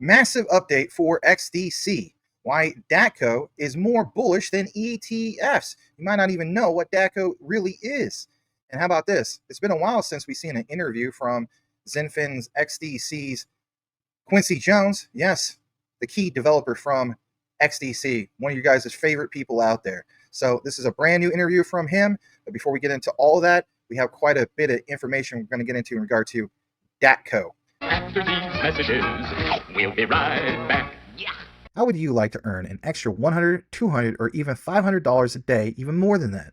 Massive update for XDC. Why DATCO is more bullish than ETFs. You might not even know what DATCO really is. And how about this? It's been a while since we've seen an interview from Zenfin's XDC's Quincy Jones. Yes, the key developer from XDC, one of you guys' favorite people out there. So this is a brand new interview from him. But before we get into all that, we have quite a bit of information we're going to get into in regard to DATCO. After these messages, we'll be right back. Yeah. How would you like to earn an extra $100, $200, or even $500 a day, even more than that?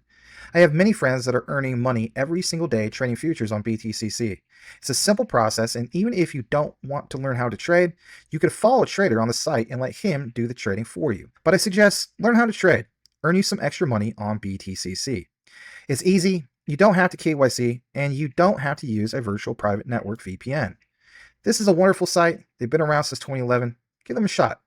I have many friends that are earning money every single day trading futures on BTCC. It's a simple process, and even if you don't want to learn how to trade, you could follow a trader on the site and let him do the trading for you. But I suggest learn how to trade, earn you some extra money on BTCC. It's easy, you don't have to KYC, and you don't have to use a virtual private network VPN. This is a wonderful site. They've been around since 2011. Give them a shot.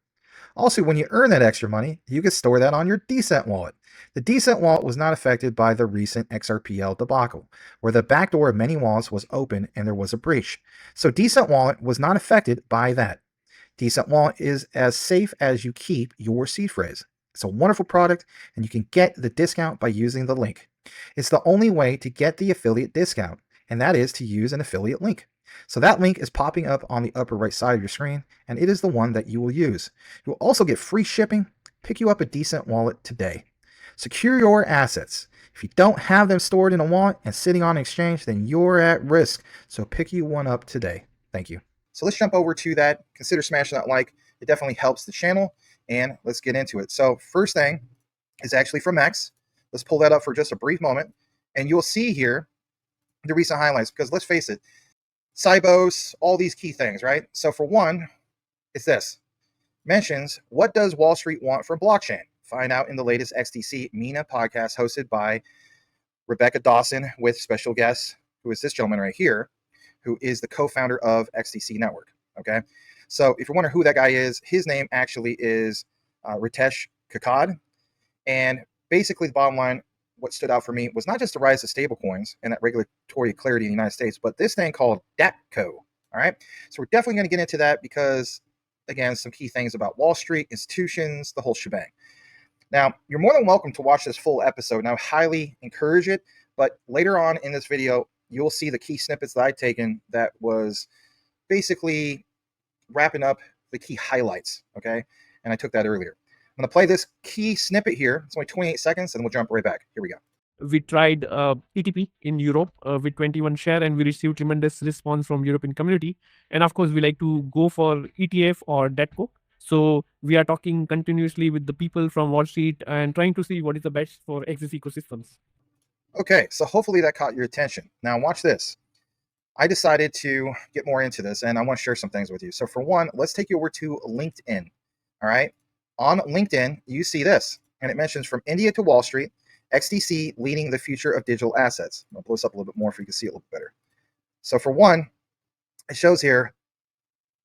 Also, when you earn that extra money, you can store that on your Decent wallet. The Decent wallet was not affected by the recent XRPL debacle, where the backdoor of many wallets was open and there was a breach. So Decent wallet was not affected by that. Decent wallet is as safe as you keep your seed phrase. It's a wonderful product, and you can get the discount by using the link. It's the only way to get the affiliate discount, and that is to use an affiliate link. So that link is popping up on the upper right side of your screen, and it is the one that you will use. You will also get free shipping. Pick you up a Decent wallet today. Secure your assets. If you don't have them stored in a wallet and sitting on an exchange, then you're at risk. So pick you one up today. Thank you. So let's jump over to that. Consider smashing that like. It definitely helps the channel, and let's get into it. So first thing is actually from X. Let's pull that up for just a brief moment, and you'll see here the recent highlights, because let's face it, Cybos, all these key things, right? So for one, it's this. Mentions, what does Wall Street want from blockchain? Find out in the latest XDC MENA podcast hosted by Rebecca Dawson with special guest, who is this gentleman right here, who is the co-founder of XDC Network, okay? So if you're wondering who that guy is, his name actually is Ritesh Kakad. And basically the bottom line, what stood out for me was not just the rise of stablecoins and that regulatory clarity in the United States, but this thing called DATCO. All right. So we're definitely going to get into that because, again, some key things about Wall Street, institutions, the whole shebang. Now, you're more than welcome to watch this full episode, and I highly encourage it. But later on in this video, you'll see the key snippets that I've taken that was basically wrapping up the key highlights. Okay. And I took that earlier. I'm going to play this key snippet here. It's only 28 seconds, and we'll jump right back. Here we go. We tried ETP in Europe with 21 share, and we received tremendous response from European community. And of course, we like to go for ETF or DATCO. So we are talking continuously with the people from Wall Street and trying to see what is the best for XDC ecosystems. Okay, so hopefully that caught your attention. Now watch this. I decided to get more into this, and I want to share some things with you. So for one, let's take you over to LinkedIn. All right. On LinkedIn, you see this, and it mentions from India to Wall Street, XDC leading the future of digital assets. I'll blow this up a little bit more so you can see it a little bit better. So for one, it shows here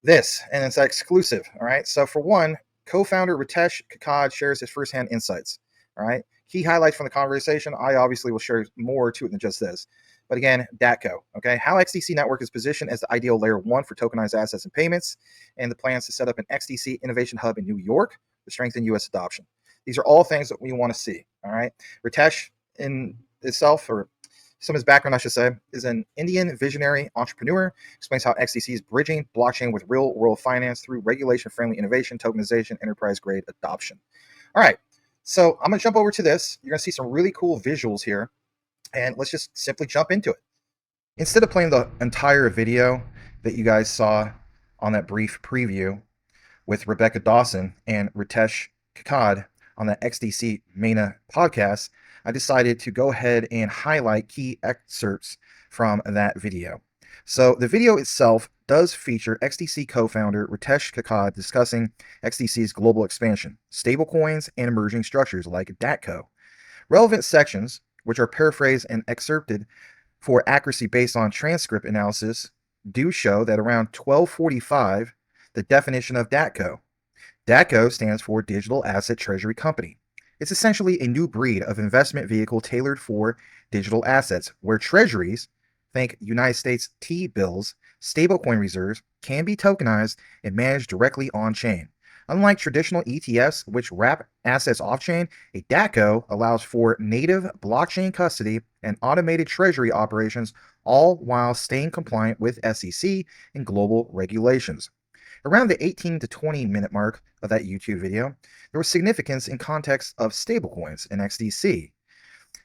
this, and it's exclusive. All right. So for one, co-founder Ritesh Kakad shares his firsthand insights. All right. Key highlights from the conversation. I obviously will share more to it than just this. But again, DATCO, okay? How XDC Network is positioned as the ideal layer one for tokenized assets and payments, and the plans to set up an XDC innovation hub in New York to strengthen U.S. adoption. These are all things that we want to see, all right? Ritesh in itself, or some of his background, I should say, is an Indian visionary entrepreneur, explains how XDC is bridging blockchain with real-world finance through regulation-friendly innovation, tokenization, enterprise-grade adoption. All right, so I'm going to jump over to this. You're going to see some really cool visuals here, and let's just simply jump into it. Instead of playing the entire video that you guys saw on that brief preview with Rebecca Dawson and Ritesh Kakad on the XDC MENA podcast, I decided to go ahead and highlight key excerpts from that video. So the video itself does feature XDC co-founder Tradeteq Kakad discussing XDC's global expansion, stablecoins, and emerging structures like DATCO. Relevant sections, which are paraphrased and excerpted for accuracy based on transcript analysis, do show that around 1245, the definition of DATCO. DATCO stands for Digital Asset Treasury Company. It's essentially a new breed of investment vehicle tailored for digital assets, where treasuries, think United States T-bills, stablecoin reserves can be tokenized and managed directly on-chain. Unlike traditional ETFs, which wrap assets off-chain, a DATCO allows for native blockchain custody and automated treasury operations, all while staying compliant with SEC and global regulations. Around the 18 to 20 minute mark of that YouTube video, there was significance in context of stablecoins and XDC.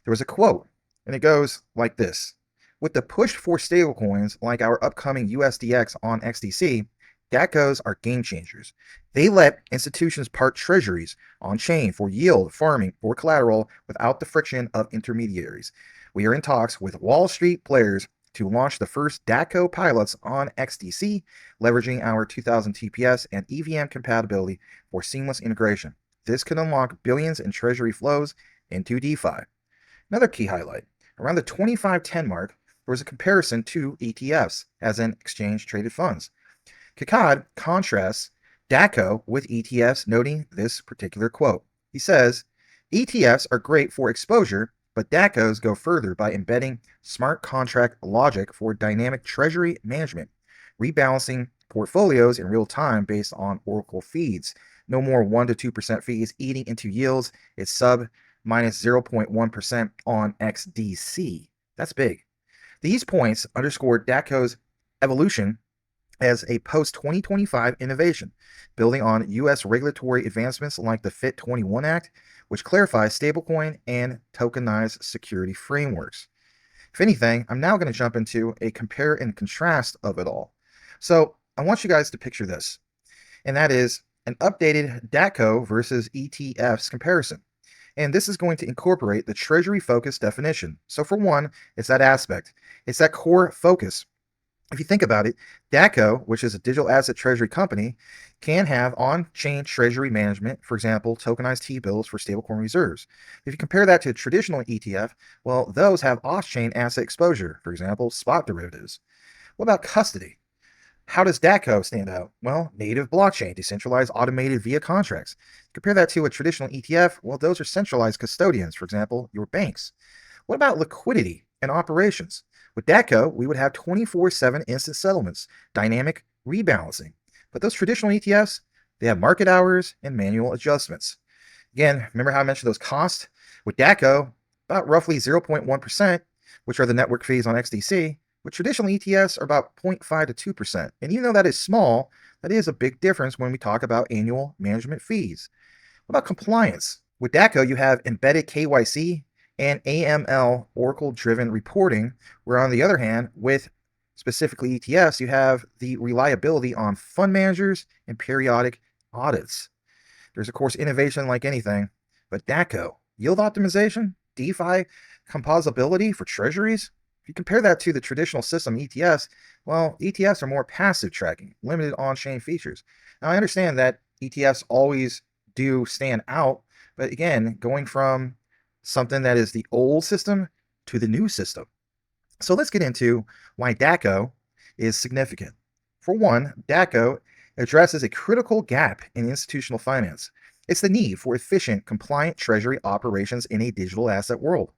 There was a quote, and it goes like this. With the push for stablecoins like our upcoming USDX on XDC, DATCOs are game changers. They let institutions park treasuries on chain for yield farming or collateral without the friction of intermediaries. We are in talks with Wall Street players to launch the first DATCO pilots on XDC, leveraging our 2000 TPS and EVM compatibility for seamless integration. This could unlock billions in treasury flows into DeFi. Another key highlight, around the 2510 mark, there was a comparison to ETFs, as in exchange-traded funds. Kakad contrasts DATCO with ETFs, noting this particular quote. He says, ETFs are great for exposure, but DATCOs go further by embedding smart contract logic for dynamic treasury management, rebalancing portfolios in real time based on Oracle feeds. No more 1 to 2% fees eating into yields. It's sub minus 0.1% on XDC. That's big. These points underscore DATCO's evolution as a post-2025 innovation, building on U.S. regulatory advancements like the FIT21 Act, which clarifies stablecoin and tokenized security frameworks. If anything, I'm now going to jump into a compare and contrast of it all. So I want you guys to picture this, and that is an updated DATCO versus ETFs comparison. And this is going to incorporate the treasury-focused definition. So for one, it's that aspect. It's that core focus. If you think about it, DATCO, which is a digital asset treasury company, can have on-chain treasury management, for example, tokenized T-bills for stablecoin reserves. If you compare that to a traditional ETF, well, those have off-chain asset exposure, for example, spot derivatives. What about custody? How does DATCO stand out? Well, native blockchain, decentralized, automated via contracts. Compare that to a traditional ETF, well, those are centralized custodians, for example, your banks. What about liquidity and operations? With DATCO, we would have 24/7 instant settlements, dynamic rebalancing. But those traditional ETFs, they have market hours and manual adjustments. Again, remember how I mentioned those costs? With DATCO, about roughly 0.1%, which are the network fees on XDC. With traditional ETFs are about 0.5 to 2%. And even though that is small, that is a big difference when we talk about annual management fees. What about compliance? With DATCO, you have embedded KYC and AML Oracle-driven reporting, where on the other hand, with specifically ETFs, you have the reliability on fund managers and periodic audits. There's, of course, innovation like anything, but DATCO, yield optimization, DeFi, composability for treasuries. If you compare that to the traditional system ETFs, well, ETFs are more passive tracking, limited on-chain features. Now, I understand that ETFs always do stand out, but again, going from something that is the old system to the new system. So let's get into why DATCO is significant. For one, DATCO addresses a critical gap in institutional finance. It's the need for efficient, compliant treasury operations in a digital asset world.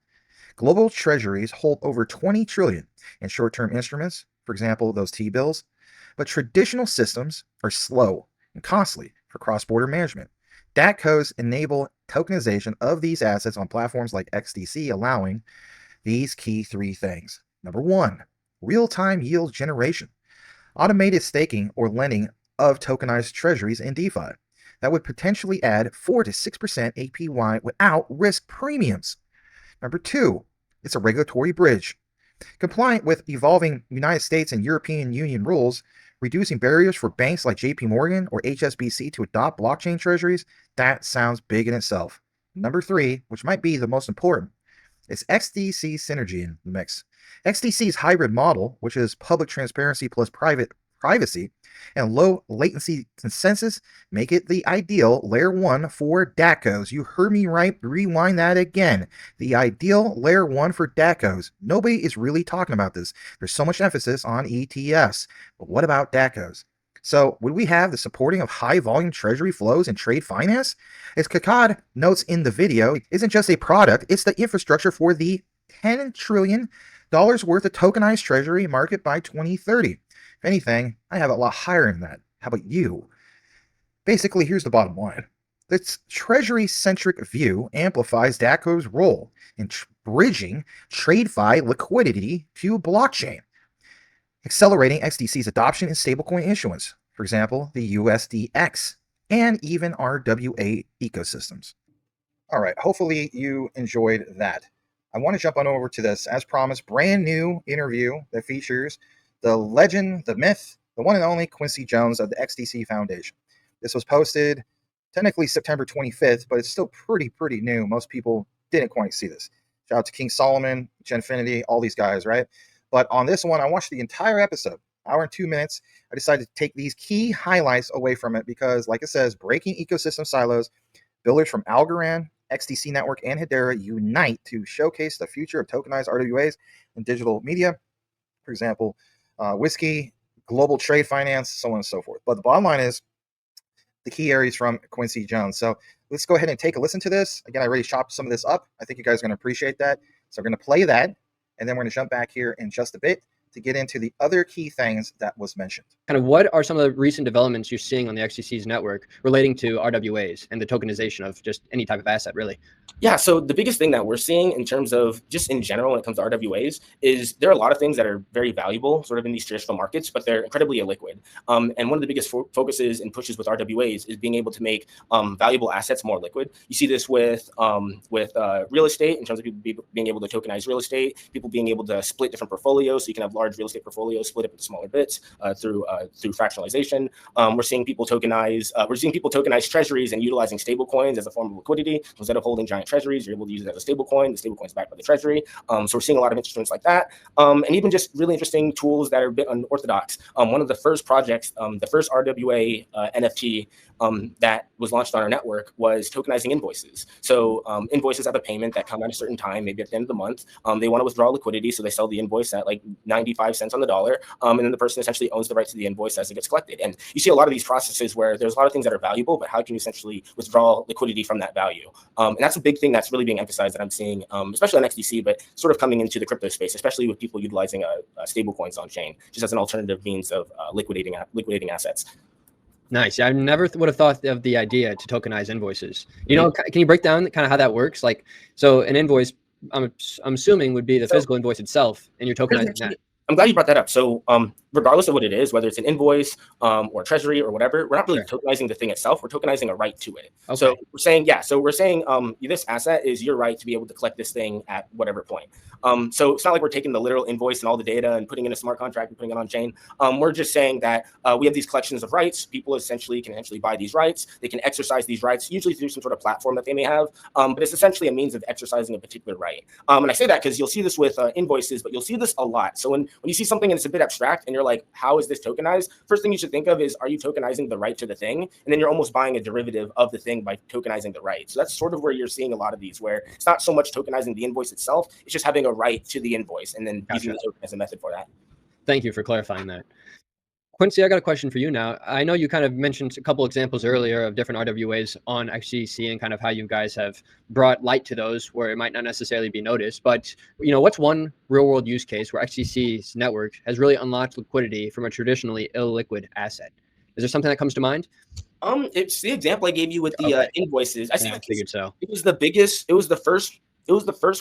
Global treasuries hold over 20 trillion in short-term instruments, for example, those T-bills, but traditional systems are slow and costly for cross-border management. DATCOs enable tokenization of these assets on platforms like XDC, allowing these key three things. Number one, real-time yield generation, automated staking or lending of tokenized treasuries in DeFi. That would potentially add 4 to 6% APY without risk premiums. Number two, it's a regulatory bridge. Compliant with evolving United States and European Union rules, reducing barriers for banks like JP Morgan or HSBC to adopt blockchain treasuries, that sounds big in itself. Number three, which might be the most important, is XDC synergy in the mix. XDC's hybrid model, which is public transparency plus private privacy and low latency consensus, make it the ideal layer one for DATCOs. You heard me right. Rewind that again. The ideal layer one for DATCOs. Nobody is really talking about this. There's so much emphasis on ETFs. But what about DATCOs? So would we have the supporting of high volume treasury flows and trade finance? As Kakad notes in the video, it isn't just a product, it's the infrastructure for the $10 trillion worth of tokenized treasury market by 2030. If anything, I have it a lot higher than that. How about you? Basically, here's the bottom line. This treasury-centric view amplifies DATCO's role in bridging TradeFi liquidity to blockchain, accelerating XDC's adoption in stablecoin issuance, for example, the USDX, and even RWA ecosystems. All right, hopefully you enjoyed that. I want to jump on over to this, as promised, brand new interview that features the legend, the myth, the one and only Quincy Jones of the XDC Foundation. This was posted technically September 25th, but it's still pretty new. Most people didn't quite see this. Shout out to King Solomon, Genfinity, all these guys, right? But on this one, I watched the entire episode, hour and 2 minutes. I decided to take these key highlights away from it because, like it says, breaking ecosystem silos, builders from Algorand, XDC Network, and Hedera unite to showcase the future of tokenized RWAs and digital media. For example, Whiskey, global trade finance, so on and so forth. But the bottom line is the key areas from Quincy Jones. So let's go ahead and take a listen to this. Again, I already chopped some of this up. I think you guys are going to appreciate that. So we're going to play that, and then we're going to jump back here in just a bit to get into the other key things that was mentioned. Kind of what are some of the recent developments you're seeing on the XDC's network relating to RWAs and the tokenization of just any type of asset, really? Yeah, so the biggest thing that we're seeing in terms of just in general when it comes to RWAs is there are a lot of things that are very valuable sort of in these traditional markets, but they're incredibly illiquid. And one of the biggest focuses and pushes with RWAs is being able to make valuable assets more liquid. You see this with real estate in terms of people being able to tokenize real estate, people being able to split different portfolios, so you can have large real estate portfolios split up into smaller bits through fractionalization. We're seeing people tokenize treasuries and utilizing stable coins as a form of liquidity. So instead of holding giant treasuries, you're able to use it as a stable coin. The stable coin is backed by the treasury. So we're seeing a lot of interesting things like that. And even just really interesting tools that are a bit unorthodox. One of the first projects, the first RWA NFT that was launched on our network was tokenizing invoices. So invoices have a payment that come at a certain time, maybe at the end of the month. They want to withdraw liquidity, so they sell the invoice at like 95 cents on the dollar. And then the person essentially owns the right to the invoice as it gets collected. And you see a lot of these processes where there's a lot of things that are valuable, but how can you essentially withdraw liquidity from that value? And that's a big thing that's really being emphasized that I'm seeing, especially on XDC, but sort of coming into the crypto space, especially with people utilizing stable coins on chain, just as an alternative means of liquidating assets. Nice. I never would have thought of the idea to tokenize invoices. You know, can you break down kind of how that works? Like, so an invoice, I'm assuming would be the physical invoice itself, and you're tokenizing that. I'm glad you brought that up. So regardless of what it is, whether it's an invoice or treasury or whatever, we're not really tokenizing the thing itself. We're tokenizing a right to it. Okay. So we're saying, this asset is your right to be able to collect this thing at whatever point. So it's not like we're taking the literal invoice and all the data and putting in a smart contract and putting it on chain. We're just saying that we have these collections of rights. People essentially can buy these rights. They can exercise these rights, usually through some sort of platform that they may have. But it's essentially a means of exercising a particular right. And I say that because you'll see this with invoices, but you'll see this a lot. So when you see something and it's a bit abstract and you're like, how is this tokenized? First thing you should think of is, are you tokenizing the right to the thing? And then you're almost buying a derivative of the thing by tokenizing the right. So that's sort of where you're seeing a lot of these, where it's not so much tokenizing the invoice itself, it's just having a right to the invoice and then using the token as a method for that. Thank you for clarifying that. Quincy, I got a question for you now. I know you kind of mentioned a couple examples earlier of different RWAs on XDC and kind of how you guys have brought light to those where it might not necessarily be noticed. But, you know, what's one real world use case where XDC's network has really unlocked liquidity from a traditionally illiquid asset? Is there something that comes to mind? It's the example I gave you with the invoices. I figured so. It was the biggest. It was the first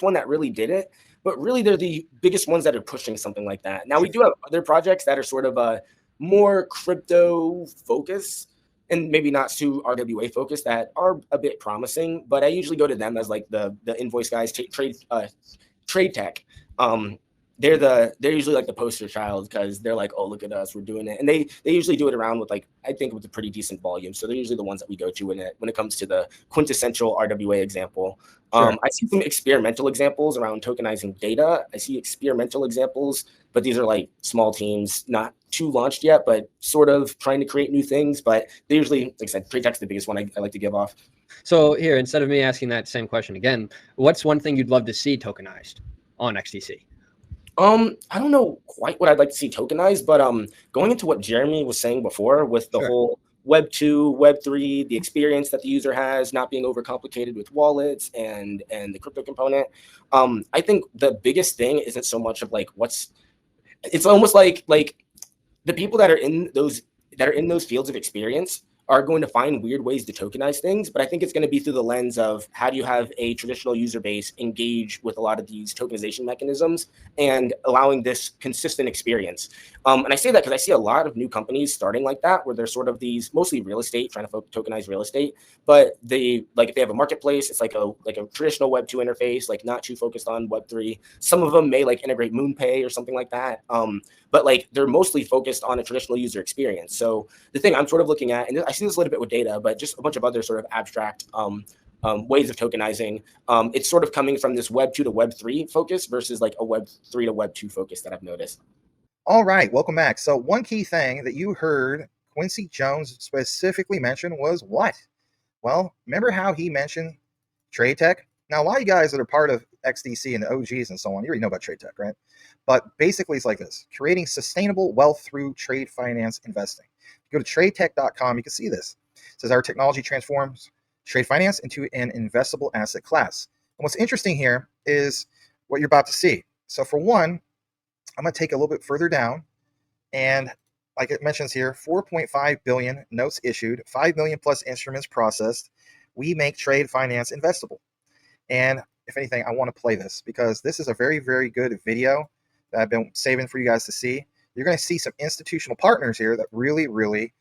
one that really did it. But really, they're the biggest ones that are pushing something like that. Now, we do have other projects that are sort of more crypto focused and maybe not too RWA focused that are a bit promising, but I usually go to them as like the invoice guys. Tradeteq. They're usually like the poster child because they're like, oh, look at us, we're doing it. And they usually do it around with I think with a pretty decent volume. So they're usually the ones that we go to when it comes to the quintessential RWA example. Sure. I see some experimental examples around tokenizing data. I see experimental examples, but these are like small teams, not too launched yet, but sort of trying to create new things. But they usually, like I said, Tradeteq's the biggest one I like to give off. So here, instead of me asking that same question again, what's one thing you'd love to see tokenized on XDC? I don't know quite what I'd like to see tokenized, but going into what Jeremy was saying before with the whole Web 2, Web 3, the experience that the user has, not being overcomplicated with wallets and the crypto component. I think the biggest thing isn't so much of it's almost like the people that are in those fields of experience are going to find weird ways to tokenize things, but I think it's going to be through the lens of how do you have a traditional user base engage with a lot of these tokenization mechanisms and allowing this consistent experience. And I say that because I see a lot of new companies starting like that, where they're sort of these mostly real estate, trying to tokenize real estate, but they if they have a marketplace, it's like a traditional Web 2 interface, like not too focused on Web 3. Some of them may like integrate MoonPay or something like that. But like they're mostly focused on a traditional user experience. So the thing I'm sort of looking at, and I see this a little bit with data, but just a bunch of other sort of abstract ways of tokenizing, it's sort of coming from this Web 2 to Web 3 focus versus like a Web 3 to Web 2 focus that I've noticed. All right, welcome back. So one key thing that you heard Quincy Jones specifically mention was what? Well, remember how he mentioned Tradeteq? Now, a lot of you guys that are part of XDC and the OGs and so on, you already know about Tradeteq, right? But basically, it's like this: creating sustainable wealth through trade finance investing. If you go to Tradeteq.com, you can see this. It says our technology transforms trade finance into an investable asset class. And what's interesting here is what you're about to see. So for one, I'm going to take a little bit further down, and like it mentions here, 4.5 billion notes issued, 5 million plus instruments processed. We make trade finance investable. And if anything, I want to play this because this is a very, very good video that I've been saving for you guys to see. You're going to see some institutional partners here that really, really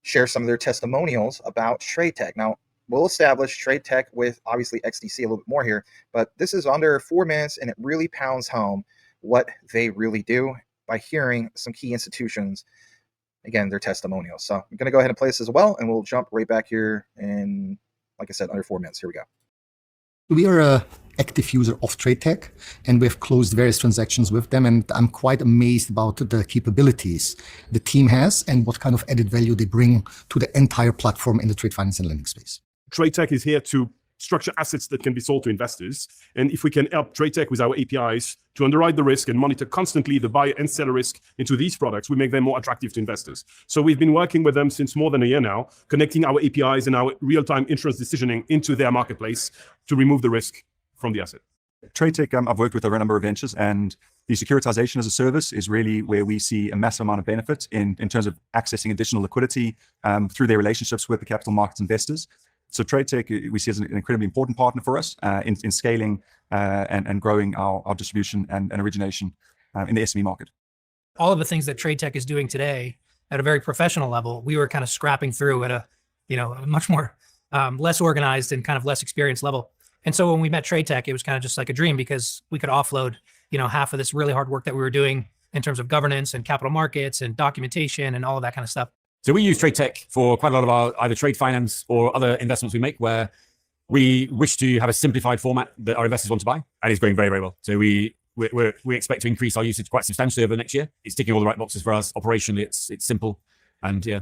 share some of their testimonials about Tradeteq. Now, we'll establish Tradeteq with obviously XDC a little bit more here, but this is under 4 minutes and it really pounds home what they really do by hearing some key institutions, again, their testimonials. So I'm going to go ahead and play this as well, and we'll jump right back here in, like I said, under 4 minutes. Here we go. We are an active user of Tradeteq, and we've closed various transactions with them, and I'm quite amazed about the capabilities the team has and what kind of added value they bring to the entire platform in the trade finance and lending space. Tradeteq is here to structure assets that can be sold to investors. And if we can help Tradeteq with our APIs to underwrite the risk and monitor constantly the buyer and seller risk into these products, we make them more attractive to investors. So we've been working with them since more than a year now, connecting our APIs and our real-time insurance decisioning into their marketplace to remove the risk from the asset. Tradeteq, I've worked with a number of ventures, and the securitization as a service is really where we see a massive amount of benefit in terms of accessing additional liquidity through their relationships with the capital markets investors. So Tradeteq, we see as an incredibly important partner for us in scaling and growing our distribution and origination in the SME market. All of the things that Tradeteq is doing today at a very professional level, we were kind of scrapping through at a much more less organized and kind of less experienced level. And so when we met Tradeteq, it was kind of just like a dream because we could offload, half of this really hard work that we were doing in terms of governance and capital markets and documentation and all of that kind of stuff. So we use Tradeteq for quite a lot of our either trade finance or other investments we make where we wish to have a simplified format that our investors want to buy, and it's going very, very well. So we expect to increase our usage quite substantially over the next year. It's ticking all the right boxes for us. Operationally, it's simple, and yeah,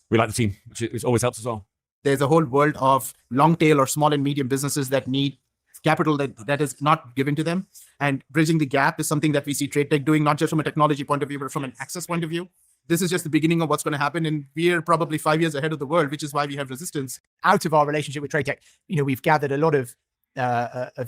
we like the team, which always helps as well. There's a whole world of long tail or small and medium businesses that need capital that is not given to them, and bridging the gap is something that we see Tradeteq doing, not just from a technology point of view, but from an access point of view. This is just the beginning of what's going to happen, and we're probably 5 years ahead of the world, which is why we have resistance. Out of our relationship with Tradeteq, we've gathered a lot of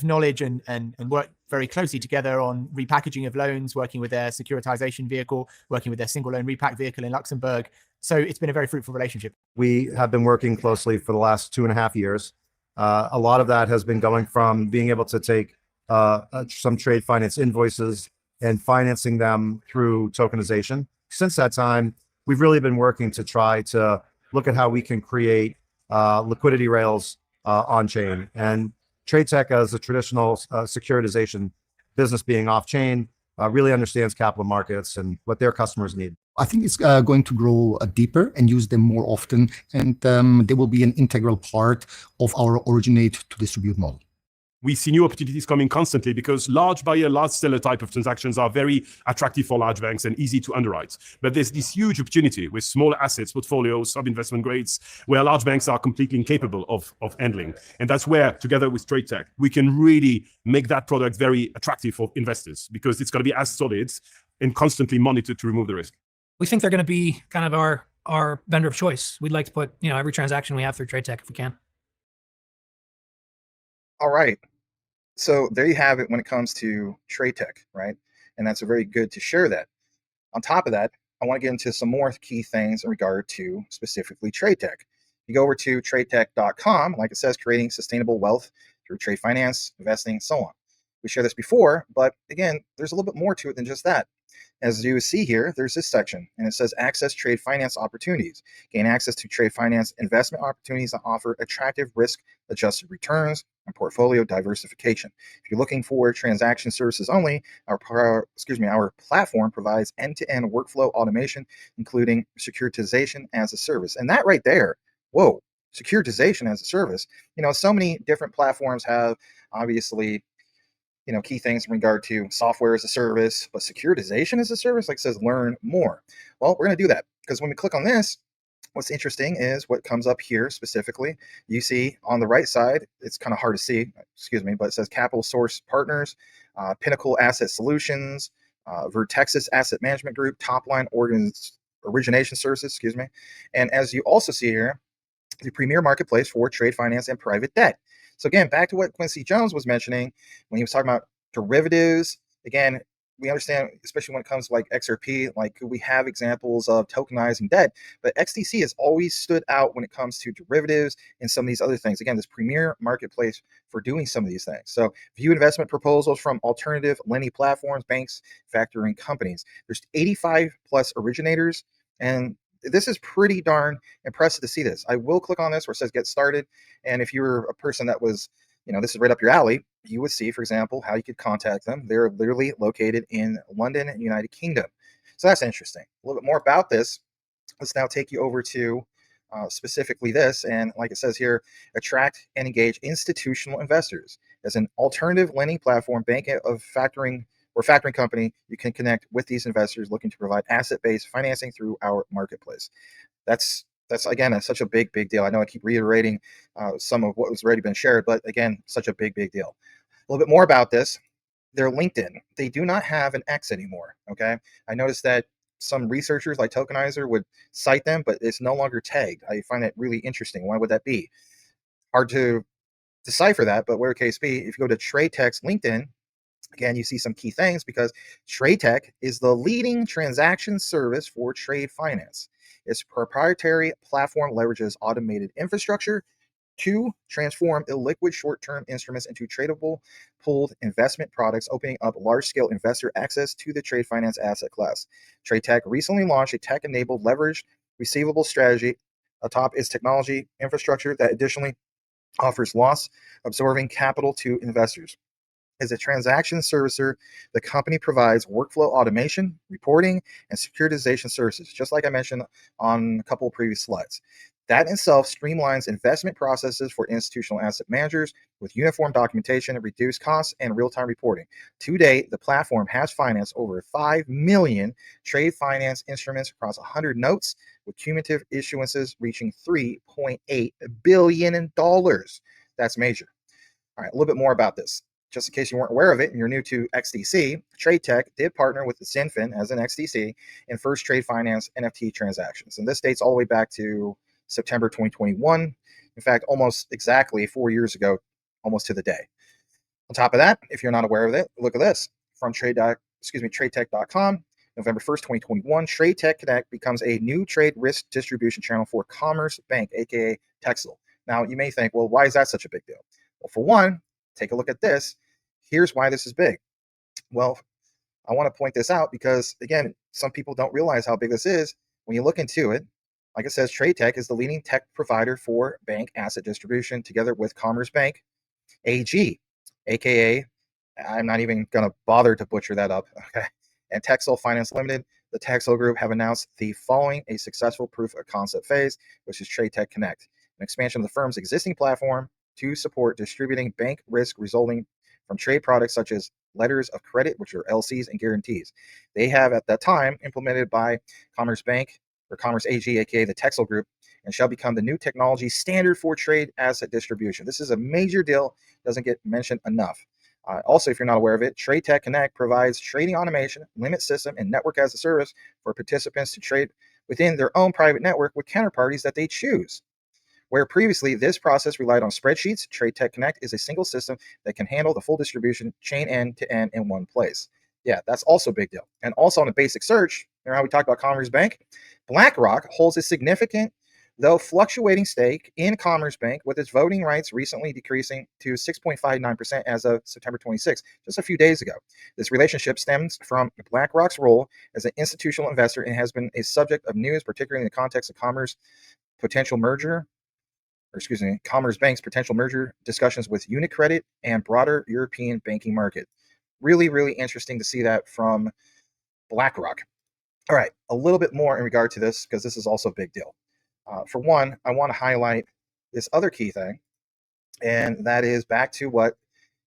knowledge and worked very closely together on repackaging of loans, working with their securitization vehicle, working with their single loan repack vehicle in Luxembourg. So it's been a very fruitful relationship. We have been working closely for the last 2.5 years. A lot of that has been going from being able to take some trade finance invoices and financing them through tokenization. Since that time, we've really been working to try to look at how we can create liquidity rails on chain. And Tradeteq, as a traditional securitization business being off chain, really understands capital markets and what their customers need. I think it's going to grow deeper and use them more often, and they will be an integral part of our originate to distribute model. We see new opportunities coming constantly because large buyer, large seller type of transactions are very attractive for large banks and easy to underwrite. But there's this huge opportunity with smaller assets, portfolios, sub-investment grades, where large banks are completely incapable of handling. And that's where, together with Tradeteq, we can really make that product very attractive for investors because it's going to be as solid and constantly monitored to remove the risk. We think they're going to be kind of our vendor of choice. We'd like to put, every transaction we have through Tradeteq if we can. All right. So there you have it when it comes to Tradeteq, right? And that's very good to share that. On top of that, I want to get into some more key things in regard to specifically Tradeteq. You go over to tradeteq.com, like it says, creating sustainable wealth through trade finance, investing, so on. We shared this before, but again, there's a little bit more to it than just that. As you see here, there's this section, and it says access trade finance opportunities. Gain access to trade finance investment opportunities that offer attractive risk-adjusted returns and portfolio diversification. If you're looking for transaction services only, our platform provides end-to-end workflow automation, including securitization as a service. And that right there, whoa, securitization as a service. So many different platforms have obviously key things in regard to software as a service, but securitization as a service, like it says, learn more. Well, we're going to do that because when we click on this, what's interesting is what comes up here specifically. You see on the right side, it's kind of hard to see, but it says Capital Source Partners, Pinnacle Asset Solutions, Vertexis Asset Management Group, Topline Origination Services, And as you also see here, the premier marketplace for trade finance and private debt. So again, back to what Quincy Jones was mentioning when he was talking about derivatives. Again, we understand, especially when it comes to like XRP, like we have examples of tokenizing debt, but XDC has always stood out when it comes to derivatives and some of these other things. Again, this premier marketplace for doing some of these things. So view investment proposals from alternative lending platforms, banks, factoring companies. There's 85 plus originators, and this is pretty darn impressive to see this. I will click on this where it says get started. And if you're a person that was, this is right up your alley, you would see, for example, how you could contact them. They're literally located in London and United Kingdom. So that's interesting. A little bit more about this. Let's now take you over to specifically this. And like it says here, attract and engage institutional investors. As an alternative lending platform, bank of factoring company, you can connect with these investors looking to provide asset-based financing through our marketplace. That's again such a big deal. I know I keep reiterating some of what was already been shared, but again, such a big deal. A little bit more about this. Their LinkedIn, they do not have an X anymore. Okay, I noticed that some researchers like Tokenizer would cite them, but it's no longer tagged. I find that really interesting. Why would that be? Hard to decipher that, but whatever case be, if you go to Tradeteq's LinkedIn, again, you see some key things because Tradeteq is the leading transaction service for trade finance. Its proprietary platform leverages automated infrastructure to transform illiquid short-term instruments into tradable pooled investment products, opening up large-scale investor access to the trade finance asset class. Tradeteq recently launched a tech-enabled leveraged receivable strategy atop its technology infrastructure that additionally offers loss-absorbing capital to investors. As a transaction servicer, the company provides workflow automation, reporting, and securitization services, just like I mentioned on a couple of previous slides. That in itself streamlines investment processes for institutional asset managers with uniform documentation, reduced costs, and real-time reporting. To date, the platform has financed over 5 million trade finance instruments across 100 notes, with cumulative issuances reaching $3.8 billion. That's major. All right, a little bit more about this. Just in case you weren't aware of it and you're new to XDC, Tradeteq did partner with the Zinfin as an XDC in first trade finance NFT transactions. And this dates all the way back to September 2021. In fact, almost exactly 4 years ago, almost to the day. On top of that, if you're not aware of it, look at this. From Tradeteq.com, November 1st, 2021, Tradeteq Connect becomes a new trade risk distribution channel for Commerce Bank, aka Texel. Now, you may think, well, why is that such a big deal? Well, for one, take a look at this. Here's why this is big. Well, I want to point this out because, again, some people don't realize how big this is. When you look into it, like it says, Tradeteq is the leading tech provider for bank asset distribution, together with Commerce Bank AG, aka, I'm not even going to bother to butcher that up, okay, and Texel Finance Limited. The Texel Group have announced the following a successful proof of concept phase, which is Tradeteq Connect, an expansion of the firm's existing platform to support distributing bank risk resulting from trade products such as letters of credit, which are LCs, and guarantees. They have at that time implemented by Commerce Bank or Commerce AG, aka the Texel Group, and shall become the new technology standard for trade asset distribution. This is a major deal, doesn't get mentioned enough. Also, if you're not aware of it, Tradeteq Connect provides trading automation, limit system, and network as a service for participants to trade within their own private network with counterparties that they choose. Where previously this process relied on spreadsheets, Tradeteq Connect is a single system that can handle the full distribution chain end to end in one place. Yeah, that's also a big deal. And also on a basic search, remember how we talked about Commerce Bank? BlackRock holds a significant, though fluctuating stake in Commerce Bank, with its voting rights recently decreasing to 6.59% as of September 26, just a few days ago. This relationship stems from BlackRock's role as an institutional investor and has been a subject of news, particularly in the context of Commerce Bank's potential merger discussions with UniCredit and broader European banking market. Really, really interesting to see that from BlackRock. All right, a little bit more in regard to this, because this is also a big deal. For one, I want to highlight this other key thing, and that is back to what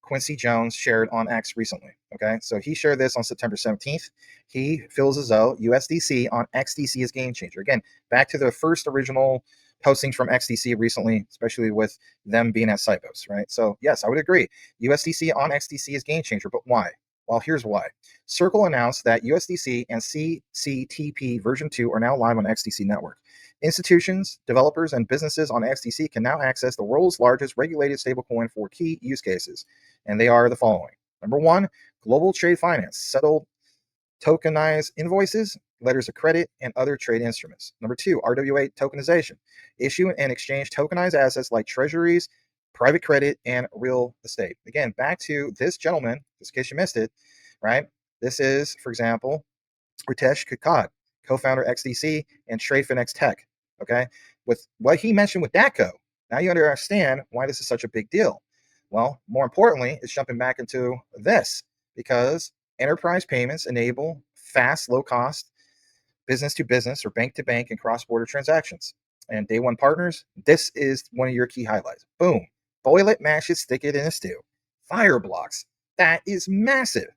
Quincy Jones shared on X recently. Okay, so he shared this on September 17th. He feels as though USDC on XDC is game changer. Again, back to the first original postings from XDC recently, especially with them being at Sibos, right? So yes, I would agree. USDC on XDC is game changer, but why? Well, here's why. Circle announced that USDC and CCTP version 2 are now live on XDC network. Institutions, developers, and businesses on XDC can now access the world's largest regulated stablecoin for key use cases. And they are the following. Number one, global trade finance, settled tokenized invoices, letters of credit, and other trade instruments. Number two, RWA tokenization, issue and exchange tokenized assets like treasuries, private credit, and real estate. Again, back to this gentleman, just in case you missed it, right? This is, for example, Ritesh Kakad, co-founder XDC and TradeTeq. Okay, with what he mentioned with DATCO, now you understand why this is such a big deal. Well, more importantly, it's jumping back into this because enterprise payments enable fast, low-cost business-to-business or bank-to-bank and cross-border transactions. And day one partners, this is one of your key highlights. Boom. Boil it, mash it, stick it in a stew. Fire blocks. That is massive.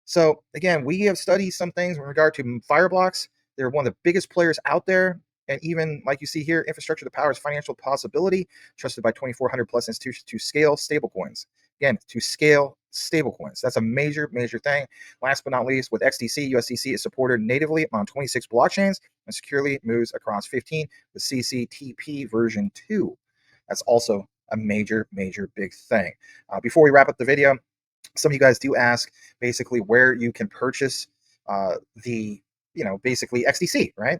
So again, we have studied some things in regard to fire blocks. They're one of the biggest players out there. And even like you see here, infrastructure that powers financial possibility, trusted by 2,400 plus institutions to scale stablecoins. Again, to scale stablecoins. That's a major, major thing. Last but not least, with XDC, USDC is supported natively on 26 blockchains and securely moves across 15 with CCTP version 2. That's also a major, major big thing. Before we wrap up the video, some of you guys do ask basically where you can purchase basically XDC, right?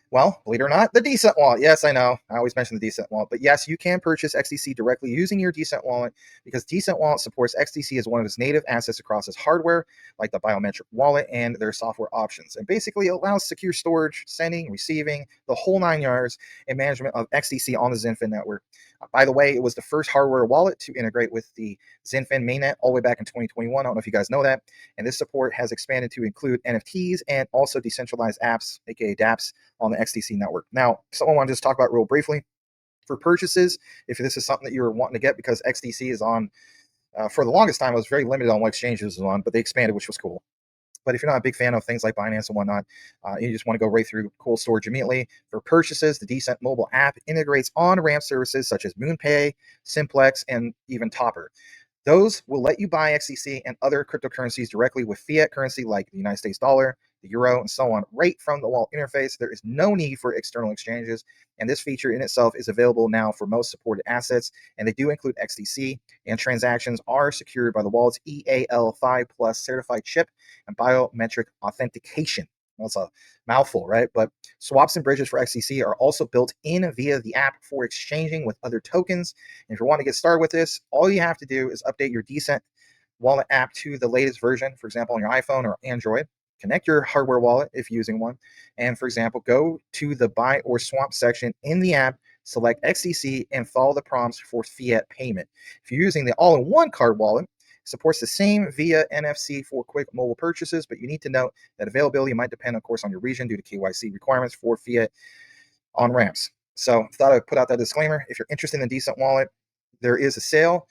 Well, believe it or not, the Decent wallet. Yes, I know. I always mention the Decent wallet. But yes, you can purchase XDC directly using your Decent wallet because Decent wallet supports XDC as one of its native assets across its hardware, like the biometric wallet and their software options. And basically, it allows secure storage, sending, receiving, the whole 9 yards, and management of XDC on the XinFin network. By the way, it was the first hardware wallet to integrate with the XinFin mainnet all the way back in 2021. I don't know if you guys know that. And this support has expanded to include NFTs and also decentralized apps, aka dApps, on the XDC network. Now, someone wanted to just talk about real briefly for purchases, if this is something that you're wanting to get, because XDC is on, for the longest time, it was very limited on what exchanges it was on, but they expanded, which was cool. But if you're not a big fan of things like Binance and whatnot, you just want to go right through cold storage immediately. For purchases, the Decent mobile app integrates on-ramp services such as MoonPay, Simplex, and even Topper. Those will let you buy XDC and other cryptocurrencies directly with fiat currency like the United States dollar, the euro, and so on, right from the wallet interface. There is no need for external exchanges, and this feature in itself is available now for most supported assets, and they do include XDC, and transactions are secured by the wallet's EAL5 Plus certified chip and biometric authentication. Well, it's a mouthful, right? But swaps and bridges for XDC are also built in via the app for exchanging with other tokens. And if you want to get started with this, all you have to do is update your Decent wallet app to the latest version, for example, on your iPhone or Android. Connect your hardware wallet if you're using one. And for example, go to the buy or swap section in the app, select XDC, and follow the prompts for fiat payment. If you're using the all-in-one card wallet, supports the same via NFC for quick mobile purchases, but you need to note that availability might depend, of course, on your region due to KYC requirements for fiat on ramps. So thought I'd put out that disclaimer. If you're interested in a Decent wallet, there is a sale.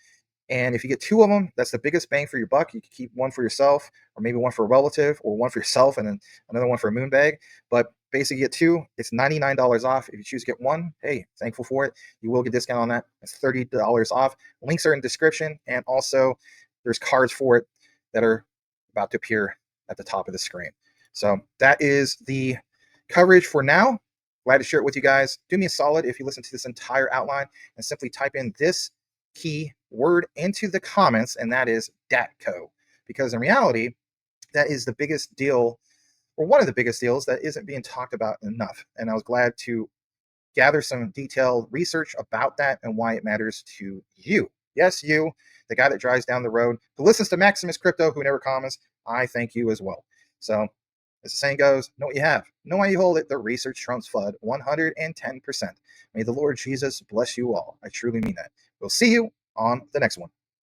And if you get 2 of them, that's the biggest bang for your buck. You can keep one for yourself, or maybe one for a relative, or one for yourself, and then another one for a moon bag. But basically, you get 2. It's $99 off. If you choose to get 1, hey, thankful for it. You will get a discount on that. It's $30 off. Links are in the description, and also there's cards for it that are about to appear at the top of the screen. So that is the coverage for now. Glad to share it with you guys. Do me a solid if you listen to this entire outline and simply type in this key word into the comments, and that is DATCO. Because in reality, that is the biggest deal, or one of the biggest deals that isn't being talked about enough. And I was glad to gather some detailed research about that and why it matters to you. Yes, you, the guy that drives down the road, who listens to Maximus Crypto, who never comments. I thank you as well. So, as the saying goes, know what you have, know why you hold it. The research trumps FUD 110%. May the Lord Jesus bless you all. I truly mean that. We'll see you on the next one.